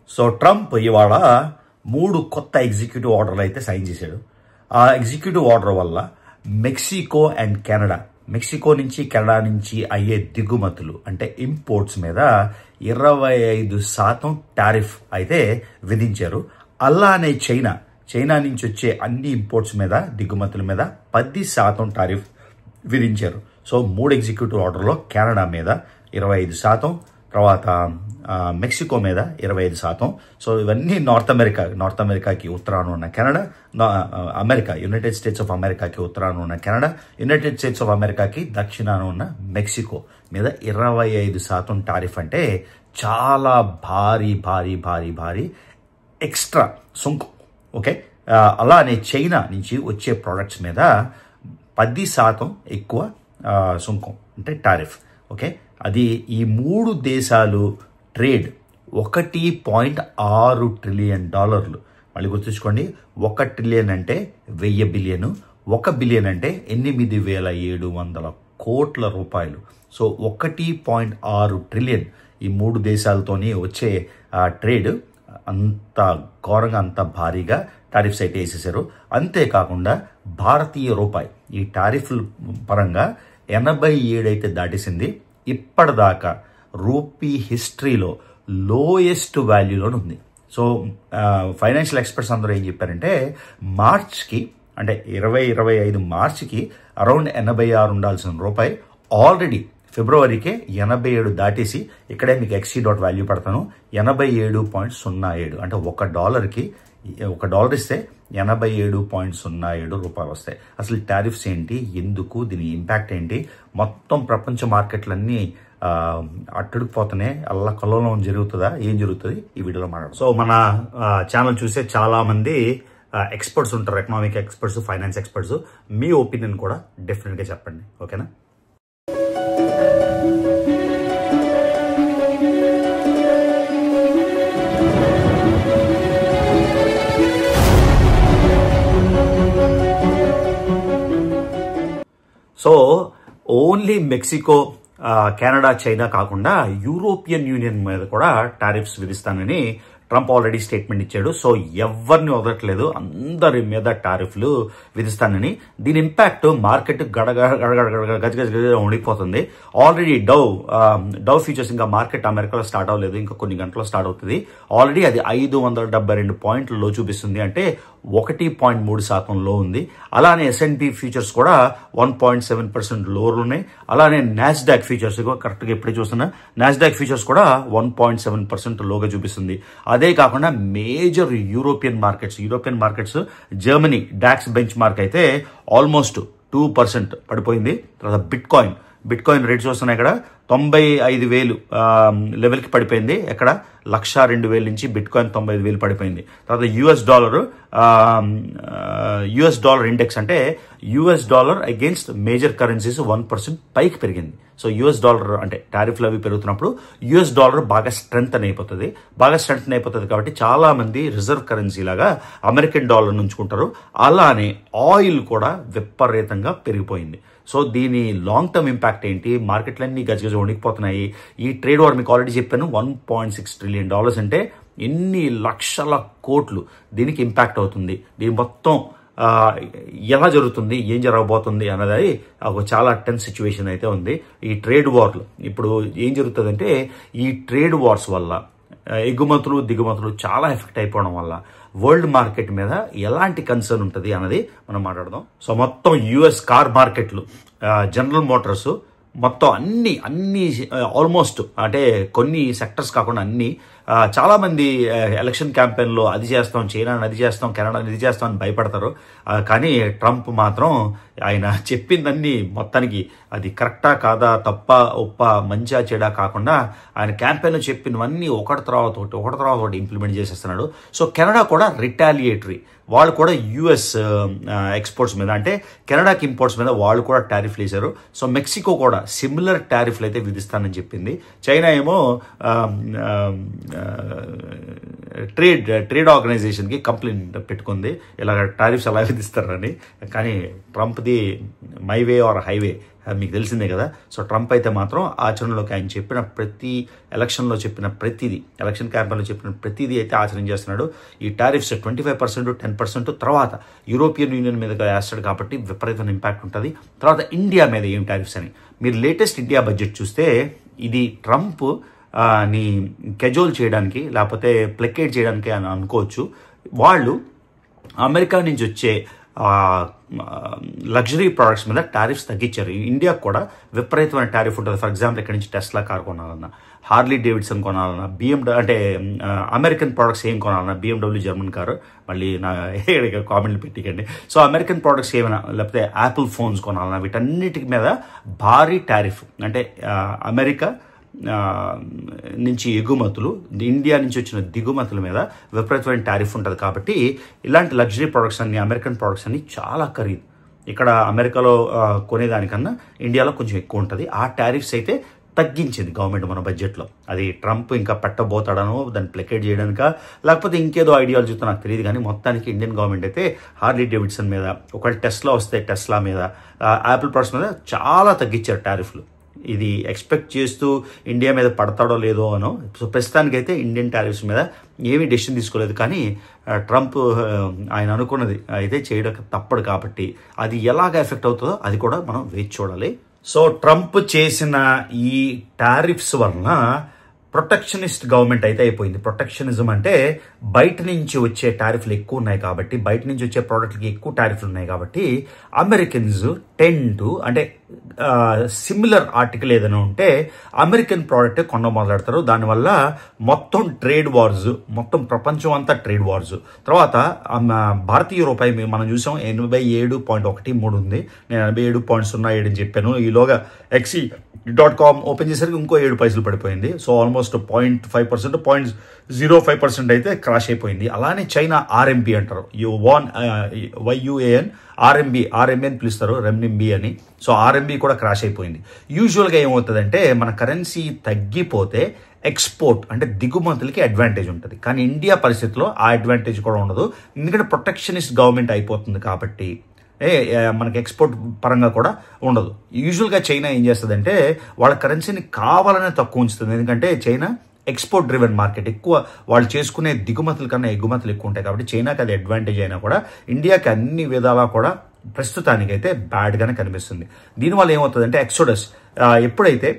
So Trump ఇవాళ 3 కొత్త executive ఆర్డర్లు అయితే సైన్ చేశాడు. ఆ ఎగ్జిక్యూటివ్ ఆర్డర్ వల్ల మెక్సికో అండ్ కెనడా, మెక్సికో నుంచి కెనడా నుంచి అయ్యే దిగుమతులు అంటే ఇంపోర్ట్స్ మీద 25% టారిఫ్ అయితే విధించారు. అలానే చైనా నుంచి వచ్చే అన్ని ఇంపోర్ట్స్ మీద, దిగుమతుల మీద 10% టారిఫ్ విధించారు. సో 3 ఎగ్జిక్యూటివ్ ఆర్డర్లో కెనడా మీద 25%, తర్వాత మెక్సికో మీద 25%. సో ఇవన్నీ నార్త్ అమెరికాకి ఉత్తరాన ఉన్న కెనడా, యునైటెడ్ స్టేట్స్ ఆఫ్ అమెరికాకి ఉత్తరాన ఉన్న కెనడా, యునైటెడ్ స్టేట్స్ ఆఫ్ అమెరికాకి దక్షిణాన ఉన్న మెక్సికో మీద 25% టారిఫ్ అంటే చాలా భారీ ఎక్స్ట్రా సుంకం. ఓకే, అలానే చైనా నుంచి వచ్చే ప్రోడక్ట్స్ మీద 10% ఎక్కువ సుంకం అంటే టారిఫ్. ఓకే, అది ఈ 3 దేశాలు ట్రేడ్ $1.6 ట్రిలియన్. మళ్ళీ గుర్తుంచుకోండి, 1 ట్రిలియన్ అంటే 1000 బిలియన్, 1 బిలియన్ అంటే 8700 కోట్ల రూపాయలు. సో 1.6 ట్రిలియన్ ఈ 3 దేశాలతోని వచ్చే ట్రేడ్ అంత ఘోరంగా, అంత భారీగా టారిఫ్స్ అయితే వేసేసారు. అంతేకాకుండా భారతీయ రూపాయి ఈ టారిఫ్ల పరంగా 87 అయితే దాటేసింది. ఇప్పటిదాకా రూపీ హిస్టరీలో లోయెస్ట్ వాల్యూలోనే ఉంది. సో ఫైనాన్షియల్ ఎక్స్పర్ట్స్ అందరూ ఏం చెప్పారంటే, మార్చ్కి అంటే 2025 మార్చికి అరౌండ్ 86 ఉండాల్సిన రూపాయి ఆల్రెడీ ఫిబ్రవరికే 87 దాటేసి, ఇక్కడే మీకు ఎక్సీ డాట్ వాల్యూ పడతాను, 87.07 అంటే $1 ఇస్తే 87.07 రూపాయలు వస్తాయి. అసలు టారిఫ్స్ ఏంటి, ఎందుకు, దీని ఇంపాక్ట్ ఏంటి, మొత్తం ప్రపంచ మార్కెట్లన్నీ అట్టుడిపోతూనే అల్లకల్లోలం జరుగుతుందా, ఏం జరుగుతుంది ఈ వీడియోలో మాట్లాడదాం. సో మన ఛానల్ చూసే చాలా మంది ఎక్స్పర్ట్స్ ఉంటారు, ఎకనామిక్ ఎక్స్పర్ట్స్, ఫైనాన్స్ ఎక్స్పర్ట్స్. మీ ఒపీనియన్ కూడా డెఫినెట్గా చెప్పండి, ఓకేనా? So only Mexico, Canada, China కాకుండా యూరోపియన్ యూనియన్ మీద కూడా టారిఫ్స్ విధిస్తానని ట్రంప్ ఆల్రెడీ స్టేట్మెంట్ ఇచ్చాడు. సో ఎవరిని వదలట్లేదు, అందరి మీద టారిఫ్లు విధిస్తానని. దీని ఇంపాక్ట్ మార్కెట్ గజగజ ఉండిపోతుంది. ఆల్రెడీ డవ్ ఫ్యూచర్స్ ఇంకా మార్కెట్ అమెరికాలో స్టార్ట్ అవ్వలేదు, ఇంకా కొన్ని గంటల్లో స్టార్ట్ అవుతుంది. ఆల్రెడీ అది 572 పాయింట్లలో చూపిస్తుంది, అంటే 1.3% లో ఉంది. అలానే S&P ఫ్యూచర్స్ కూడా 1.7% లోలు ఉన్నాయి. అలానే నాస్డాక్ ఫ్యూచర్స్ కరెక్ట్గా ఎప్పుడే చూస్తున్నా, నాస్డాక్ ఫ్యూచర్స్ కూడా 1.7% లోగా చూపిస్తుంది. అదే కాకుండా major European markets Germany DAX benchmark అయితే ఆల్మోస్ట్ 2% పడిపోయింది. తర్వాత బిట్కాయిన్ రేట్స్ వస్తున్నాయి, ఇక్కడ 95,000 లెవెల్కి పడిపోయింది. ఎక్కడ 102,000 నుంచి బిట్కాయిన్ 95,000 పడిపోయింది. తర్వాత యుఎస్ డాలర్ ఇండెక్స్ అంటే US dollar against major currencies 1% పైకి పెరిగింది. సో యుఎస్ డాలర్ అంటే టారిఫ్లు అవి పెరుగుతున్నప్పుడు యుఎస్ డాలర్ బాగా స్ట్రెంగ్తన్ అయిపోతుంది కాబట్టి చాలా మంది రిజర్వ్ కరెన్సీ లాగా అమెరికన్ డాలర్ ఉంచుకుంటారు. అలానే ఆయిల్ కూడా విపరీతంగా పెరిగిపోయింది. సో దీని లాంగ్ టర్మ్ ఇంపాక్ట్ ఏంటి, మార్కెట్లన్నీ గజగజ వణికిపోతున్నాయి. ఈ ట్రేడ్ వార్ మీకు ఆల్రెడీ చెప్పాను, $1.6 ట్రిలియన్ అంటే ఎన్ని లక్షల కోట్లు దీనికి ఇంపాక్ట్ అవుతుంది. దీని మొత్తం ఎలా జరుగుతుంది, ఏం జరగబోతుంది అన్నది ఒక చాలా టెన్స్ సిచ్యువేషన్ అయితే ఉంది. ఈ ట్రేడ్ వార్లు ఇప్పుడు ఏం జరుగుతుందంటే, ఈ ట్రేడ్ వార్స్ వల్ల ఎగుమతులు దిగుమతులు చాలా ఎఫెక్ట్ అయిపోవడం వల్ల వరల్డ్ మార్కెట్ మీద ఎలాంటి కన్సర్న్ ఉంటుంది అన్నది మనం మాట్లాడదాం. సో మొత్తం యుఎస్ కార్ మార్కెట్లు, జనరల్ మోటార్స్, మొత్తం అన్ని ఆల్మోస్ట్ అంటే కొన్ని సెక్టర్స్ కాకుండా అన్ని చాలా మంది ఎలక్షన్ క్యాంపెయిన్లో అది చేస్తాం, చైనాని అది చేస్తాం, కెనడాని ఇది చేస్తాం అని భయపడతారు. కానీ ట్రంప్ మాత్రం ఆయన చెప్పిందన్నీ మొత్తానికి అది కరెక్టా కాదా, తప్ప ఒప్ప, మంచిగా చెడా కాకుండా ఆయన క్యాంపెయిన్లో చెప్పినవన్నీ ఒకటి తర్వాత ఒకటి ఇంప్లిమెంట్ చేసేస్తున్నాడు. సో కెనడా కూడా రిటాలియేటరీ, వాళ్ళు కూడా యుఎస్ ఎక్స్పోర్ట్స్ మీద అంటే కెనడాకి ఇంపోర్ట్స్ మీద వాళ్ళు కూడా టారిఫ్లు వేశారు. సో మెక్సికో కూడా సిమిలర్ టారిఫ్లు అయితే విధిస్తానని చెప్పింది. చైనా ఏమో ట్రేడ్ ఆర్గనైజేషన్కి కంప్లైంట్ పెట్టుకుంది ఇలా టారిఫ్స్ ఎలా విధిస్తారని. కానీ ట్రంప్ది మై వే ఆర్ హైవే మీకు తెలిసిందే కదా. సో ట్రంప్ అయితే మాత్రం ఆచరణలోకి ఆయన చెప్పిన ప్రతి ఎలక్షన్లో చెప్పిన ప్రతిదీ, ఎలక్షన్ క్యాంపెయిన్లో చెప్పిన ప్రతిదీ అయితే ఆచరణ చేస్తున్నాడు. ఈ టారిఫ్స్ 25%, 10% తర్వాత యూరోపియన్ యూనియన్ మీద వేస్తాడు కాబట్టి విపరీతమైన ఇంపాక్ట్ ఉంటుంది. తర్వాత ఇండియా మీద ఏం టారిఫ్స్ అని మీరు లేటెస్ట్ ఇండియా బడ్జెట్ చూస్తే ఇది ట్రంప్ ని కెజోల్ చేయడానికి లేకపోతే ప్లెకేట్ చేయడానికి అని అనుకోవచ్చు. వాళ్ళు అమెరికా నుంచి వచ్చే లగ్జరీ ప్రోడక్ట్స్ మీద టారిఫ్స్ తగ్గించారు. ఇండియాకు కూడా విపరీతమైన టారిఫ్ ఉంటుంది. ఫర్ ఎగ్జాంపుల్ ఇక్కడి నుంచి టెస్లా కార్ కొనాలన్నా, హార్లీ డేవిడ్సన్ కొనాలన్నా, అంటే అమెరికన్ ప్రోడక్ట్స్ ఏం కొనాలన్నా, BMW జర్మన్ కారు, మళ్ళీ నా కామెంట్లు పెట్టికండి. సో అమెరికన్ ప్రోడక్ట్స్ ఏమైనా లేకపోతే యాపిల్ ఫోన్స్ కొనాలన్నా వీటన్నిటి మీద భారీ టారిఫ్, అంటే అమెరికా నుంచి ఎగుమతులు, ఇండియా నుంచి వచ్చిన దిగుమతుల మీద విపరీతమైన టారిఫ్ ఉంటుంది. కాబట్టి ఇలాంటి లగ్జరీ ప్రొడక్ట్స్ అన్ని, అమెరికన్ ప్రొడక్ట్స్ అన్ని చాలా ఖరీదు. ఇక్కడ అమెరికాలో కొనేదానికన్నా ఇండియాలో కొంచెం ఎక్కువ ఉంటుంది. ఆ టారిఫ్స్ అయితే తగ్గించింది గవర్నమెంట్ మన బడ్జెట్లో. అది ట్రంప్ ఇంకా పెట్టబోతాడనో దాన్ని ప్లెకేట్ చేయడానిక లేకపోతే ఇంకేదో ఐడియాలజీతో నాకు తెలియదు. కానీ మొత్తానికి ఇండియన్ గవర్నమెంట్ అయితే హార్లీ డేవిడ్సన్ మీద, ఒకవేళ టెస్లా వస్తే టెస్లా మీద, యాపిల్ ప్రొడక్ట్స్ మీద చాలా తగ్గించారు టారిఫ్లు. ఇది ఎక్స్పెక్ట్ చేస్తూ ఇండియా మీద పడతాడో లేదో అనో. సో ప్రస్తుతానికైతే ఇండియన్ టారిఫ్స్ మీద ఏమీ డెసిషన్ తీసుకోలేదు. కానీ ట్రంప్ ఆయన అనుకున్నది అయితే చేయడం తప్పడు కాబట్టి అది ఎలాగ ఎఫెక్ట్ అవుతుందో అది కూడా మనం వేచి చూడాలి. సో ట్రంప్ చేసిన ఈ టారిఫ్స్ వలన ప్రొటెక్షనిస్ట్ గవర్నమెంట్ అయితే అయిపోయింది. ప్రొటెక్షనిజం అంటే బయట నుంచి వచ్చే టారిఫ్లు ఎక్కువ ఉన్నాయి కాబట్టి, బయట నుంచి వచ్చే ప్రోడక్ట్లకి ఎక్కువ టారిఫ్లు ఉన్నాయి కాబట్టి అమెరికన్స్ అంటే సిమిలర్ ఆర్టికల్ ఏదైనా ఉంటే అమెరికన్ ప్రోడక్ట్ కొన్న మొదలెడతారు. దానివల్ల మొత్తం ట్రేడ్ వార్స్, మొత్తం ప్రపంచం అంతా ట్రేడ్ వార్స్. తర్వాత భారతీయ రూపాయి మనం చూసాం 87.13 ఉంది. నేను 87.07 అని చెప్పాను. ఈలోగా XE.com ఓపెన్ చేసరికి ఇంకో 7 పైసలు పడిపోయింది. సో ఆల్మోస్ట్ 0.5%, 0.05% అయితే క్రాష్ అయిపోయింది. అలానే చైనా RMB అంటారు, YUAN RMB అని పిలుస్తారు, రెమ్నింబి అని. సో RMB కూడా క్రాష్ అయిపోయింది. యూజువల్గా ఏమవుతుందంటే మన కరెన్సీ తగ్గిపోతే ఎక్స్పోర్ట్ అంటే దిగుమతులకి అడ్వాంటేజ్ ఉంటుంది. కానీ ఇండియా పరిస్థితిలో ఆ అడ్వాంటేజ్ కూడా ఉండదు. ఎందుకంటే ప్రొటెక్షనిస్ట్ గవర్నమెంట్ అయిపోతుంది కాబట్టి మనకి ఎక్స్పోర్ట్ పరంగా కూడా ఉండదు. యూజువల్గా చైనా ఏం చేస్తుందంటే వాళ్ళ కరెన్సీని కావాలనే తక్కువ ఉంచుతుంది. ఎందుకంటే చైనా ఎక్స్పోర్ట్ డ్రివెన్ మార్కెట్, ఎక్కువ వాళ్ళు చేసుకునే దిగుమతుల కన్నా ఎగుమతులు ఎక్కువ ఉంటాయి కాబట్టి చైనాకి అది అడ్వాంటేజ్ అయినా కూడా ఇండియాకి అన్ని విధాలా కూడా ప్రస్తుతానికైతే బ్యాడ్గానే కనిపిస్తుంది. దీనివల్ల ఏమవుతుందంటే ఎక్సోడస్, ఎప్పుడైతే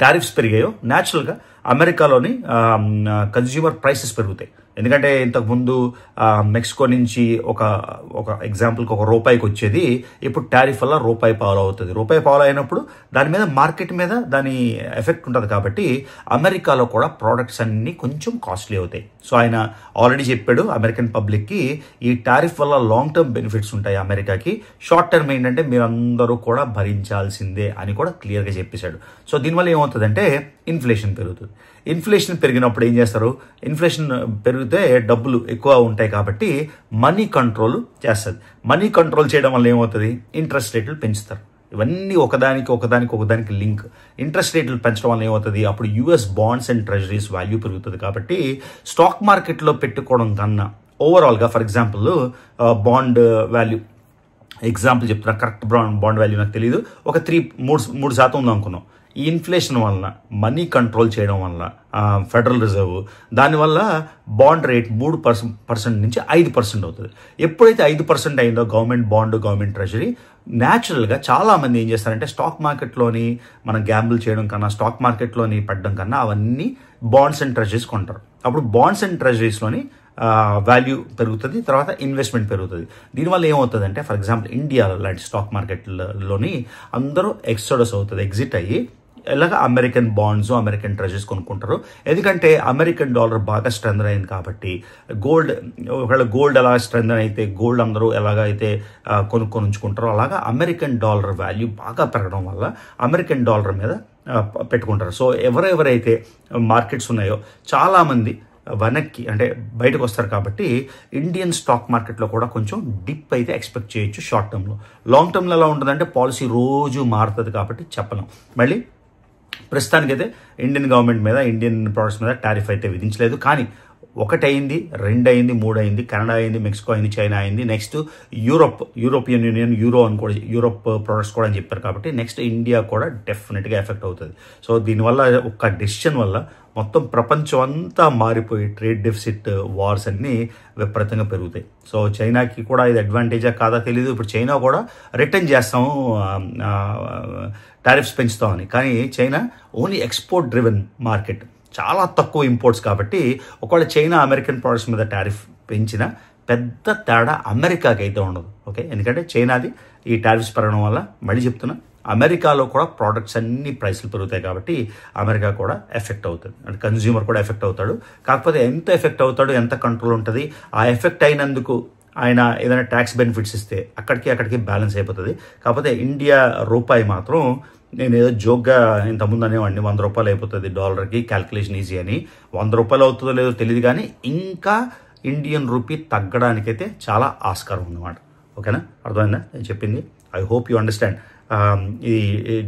టారిఫ్స్ పెరిగాయో న్యాచురల్గా అమెరికాలోని కన్జ్యూమర్ ప్రైసెస్ పెరుగుతాయి. ఎందుకంటే ఇంతకుముందు మెక్సికో నుంచి ఒక ఎగ్జాంపుల్కి ₹1 వచ్చేది ఇప్పుడు టారిఫ్ వల్ల ₹1 అవుతుంది. ₹1 అయినప్పుడు దాని మీద మార్కెట్ మీద దాని ఎఫెక్ట్ ఉంటుంది. కాబట్టి అమెరికాలో కూడా ప్రోడక్ట్స్ అన్నీ కొంచెం కాస్ట్లీ అవుతాయి. సో ఆయన ఆల్రెడీ చెప్పాడు అమెరికన్ పబ్లిక్కి ఈ టారిఫ్ వల్ల లాంగ్ టర్మ్ బెనిఫిట్స్ ఉంటాయి అమెరికాకి, షార్ట్ టర్మ్ ఏంటంటే మీరందరూ కూడా భరించాల్సిందే అని కూడా క్లియర్గా చెప్పేశాడు. సో దీనివల్ల ఏమవుతుందంటే ఇన్ఫ్లేషన్ పెరుగుతుంది. ఇన్ఫ్లేషన్ పెరిగినప్పుడు ఏం చేస్తారు, ఇన్ఫ్లేషన్ పెరిగితే డబ్బులు ఎక్కువ ఉంటాయి కాబట్టి మనీ కంట్రోల్ చేస్తుంది. మనీ కంట్రోల్ చేయడం వల్ల ఏమవుతుంది, ఇంట్రెస్ట్ రేట్లు పెంచుతారు. ఇవన్నీ ఒకదానికి లింక్. ఇంట్రెస్ట్ రేట్లు పెంచడం వల్ల ఏమవుతుంది, అప్పుడు US bonds and treasuries value పెరుగుతుంది. కాబట్టి స్టాక్ మార్కెట్లో పెట్టుకోవడం కన్నా ఓవరాల్గా, for example bond value example చెప్తున్నా, కరెక్ట్ బాండ్ వాల్యూ నాకు తెలియదు, ఒక 3% ఉంది అనుకున్నాం. ఈ ఇన్ఫ్లేషన్ వలన, మనీ కంట్రోల్ చేయడం వల్ల ఫెడరల్ రిజర్వ్ దానివల్ల బాండ్ రేట్ 3% నుంచి 5% అవుతుంది. ఎప్పుడైతే 5% అయిందో గవర్నమెంట్ బాండ్, గవర్నమెంట్ ట్రెజరీ, న్యాచురల్గా చాలామంది ఏం చేస్తారంటే స్టాక్ మార్కెట్లోని మనం గ్యాంబుల్ చేయడం కన్నా, స్టాక్ మార్కెట్లోని పడడం కన్నా అవన్నీ బాండ్స్ అండ్ ట్రెజరీస్ కొంటారు. అప్పుడు బాండ్స్ అండ్ ట్రెజరీస్లోని వాల్యూ పెరుగుతుంది, తర్వాత ఇన్వెస్ట్మెంట్ పెరుగుతుంది. దీనివల్ల ఏమవుతుందంటే ఫర్ ఎగ్జాంపుల్ ఇండియా లాంటి స్టాక్ మార్కెట్లోని అందరూ ఎక్సోడస్ అవుతుంది, ఎగ్జిట్ అయ్యి ఇలాగ అమెరికన్ బాండ్స్, అమెరికన్ ట్రెజరీస్ కొనుక్కుంటారు. ఎందుకంటే అమెరికన్ డాలర్ బాగా స్ట్రెంథన్ అయింది కాబట్టి. ఒకవేళ గోల్డ్ ఎలా స్ట్రెంథన్ అయితే గోల్డ్ అందరూ ఎలాగైతే కొనుక్కొని ఉంచుకుంటారో అలాగా అమెరికన్ డాలర్ వాల్యూ బాగా పెరగడం వల్ల అమెరికన్ డాలర్ మీద పెట్టుకుంటారు. సో ఎవరెవరైతే మార్కెట్స్ ఉన్నాయో చాలామంది వెనక్కి అంటే బయటకు వస్తారు. కాబట్టి ఇండియన్ స్టాక్ మార్కెట్లో కూడా కొంచెం డిప్ అయితే ఎక్స్పెక్ట్ చేయొచ్చు షార్ట్ టర్మ్లో. లాంగ్ టర్మ్లో ఎలా ఉంటుందంటే పాలసీ రోజు మారుతుంది కాబట్టి చెప్పలేం. మళ్ళీ ప్రస్తుతానికైతే ఇండియన్ గవర్నమెంట్ మీద, ఇండియన్ ప్రొడక్ట్స్ మీద టారిఫ్ అయితే విధించలేదు. కానీ ఒకటి అయింది, 2 అయింది, 3 అయింది, కెనడా అయింది, మెక్సికో అయింది, చైనా అయింది, నెక్స్ట్ యూరోపియన్ యూనియన్, యూరో అని కూడా, యూరోప్ ప్రొడక్ట్స్ కూడా అని చెప్పారు కాబట్టి నెక్స్ట్ ఇండియా కూడా డెఫినెట్గా ఎఫెక్ట్ అవుతుంది. సో దీనివల్ల ఒక డెసిషన్ వల్ల మొత్తం ప్రపంచం అంతా మారిపోయి ట్రేడ్ డెఫిసిట్, వార్స్ అన్నీ విపరీతంగా పెరుగుతాయి. సో చైనాకి కూడా ఇది అడ్వాంటేజా కాదా తెలియదు. ఇప్పుడు చైనా కూడా రిటర్న్ చేస్తాము, టారిఫ్స్ పెంచుతామని. కానీ China only export driven market, చాలా తక్కువ ఇంపోర్ట్స్ కాబట్టి ఒకవేళ చైనా అమెరికన్ ప్రొడక్ట్స్ మీద టారిఫ్ పెంచిన పెద్ద తేడా అమెరికాకి అయితే ఉండదు. ఓకే, ఎందుకంటే చైనాది ఈ టారిఫ్స్ పెరగడం వల్ల, మళ్ళీ చెప్తున్నా, అమెరికాలో కూడా ప్రోడక్ట్స్ అన్ని ప్రైస్లు పెరుగుతాయి కాబట్టి అమెరికా కూడా ఎఫెక్ట్ అవుతుంది, అంటే కన్జ్యూమర్ కూడా ఎఫెక్ట్ అవుతాడు. కాకపోతే ఎంత ఎఫెక్ట్ అవుతాడు, ఎంత కంట్రోల్ ఉంటుంది, ఆ ఎఫెక్ట్ అయినందుకు ఆయన ఏదైనా ట్యాక్స్ బెనిఫిట్స్ ఇస్తే అక్కడికి బ్యాలెన్స్ అయిపోతుంది. కాకపోతే ఇండియా రూపాయి మాత్రం, నేను ఏదో జోక్గా ఇంతకుముందు అనేవాడిని 100 రూపాయలు అయిపోతుంది డాలర్కి, క్యాల్కులేషన్ ఈజీ అని. 100 రూపాయలు అవుతుందో లేదో తెలియదు, కానీ ఇంకా ఇండియన్ రూపీ తగ్గడానికైతే చాలా ఆస్కారం ఉందన్నమాట. ఓకేనా, అర్థమైందా నేను చెప్పింది? I hope you understand. ఈ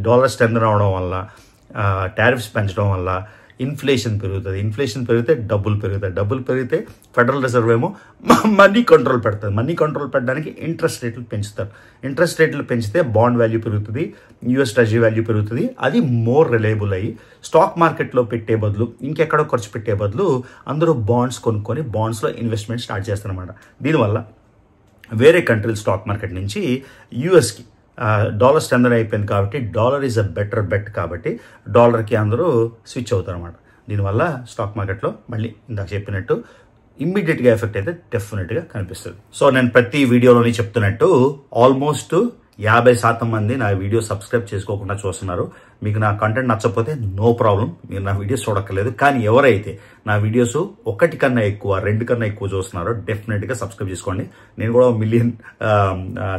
డాలర్ స్ట్రెంత్ రావడం వల్ల, టారిఫ్స్ పెంచడం వల్ల ఇన్ఫ్లేషన్ పెరుగుతుంది. ఇన్ఫ్లేషన్ పెరిగితే డబ్బులు పెరుగుతాయి. డబ్బులు పెరిగితే ఫెడరల్ రిజర్వ్ ఏమో మనీ కంట్రోల్ పెడుతుంది. మనీ కంట్రోల్ పెట్టడానికి ఇంట్రెస్ట్ రేట్లు పెంచుతారు. ఇంట్రెస్ట్ రేట్లు పెంచితే బాండ్ వాల్యూ పెరుగుతుంది, యూఎస్ ట్రెజరీ వాల్యూ పెరుగుతుంది. అది మోర్ రిలయబుల్ అయ్యి స్టాక్ మార్కెట్లో పెట్టే బదులు, ఇంకెక్కడో ఖర్చు పెట్టే బదులు అందరూ బాండ్స్ కొనుక్కొని బాండ్స్లో ఇన్వెస్ట్మెంట్ స్టార్ట్ చేస్తారన్నమాట. దీనివల్ల వేరే కంట్రీల స్టాక్ మార్కెట్ నుంచి యూఎస్కి డాలర్ స్ట్రెంథన్ అయిపోయింది కాబట్టి dollar is a better bet కాబట్టి డాలర్కి అందరూ స్విచ్ అవుతారు అన్నమాట. దీనివల్ల స్టాక్ మార్కెట్లో మళ్ళీ ఇందాక చెప్పినట్టు ఇమ్మీడియట్గా ఎఫెక్ట్ అయితే డెఫినెట్గా కనిపిస్తుంది. సో నేను ప్రతి వీడియోలోని చెప్తున్నట్టు ఆల్మోస్ట్ 50% మంది నా వీడియో సబ్స్క్రైబ్ చేసుకోకుండా చూస్తున్నారు. మీకు నా కంటెంట్ నచ్చకపోతే నో ప్రాబ్లం, మీరు నా వీడియోస్ చూడక్కర్లేదు. కానీ ఎవరైతే నా వీడియోస్ 1 కన్నా ఎక్కువ, 2 కన్నా ఎక్కువ చూస్తున్నారో డెఫినెట్గా సబ్స్క్రైబ్ చేసుకోండి. నేను కూడా 1 మిలియన్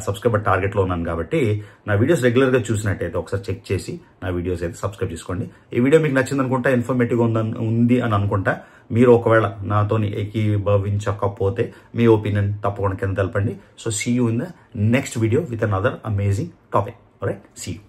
సబ్స్క్రైబర్ టార్గెట్లో ఉన్నాను కాబట్టి నా వీడియోస్ రెగ్యులర్గా చూసినట్టయితే ఒకసారి చెక్ చేసి నా వీడియోస్ అయితే సబ్స్క్రైబ్ చేసుకోండి. ఈ వీడియో మీకు నచ్చింది అనుకుంటా, ఇన్ఫర్మేటివ్గా ఉంది అని అనుకుంటా. మీరు ఒకవేళ నాతోని ఏకీభవించకపోతే మీ ఒపీనియన్ తప్పకుండా కింద తెలపండి. So see you in the next video with another amazing topic. Alright, see you.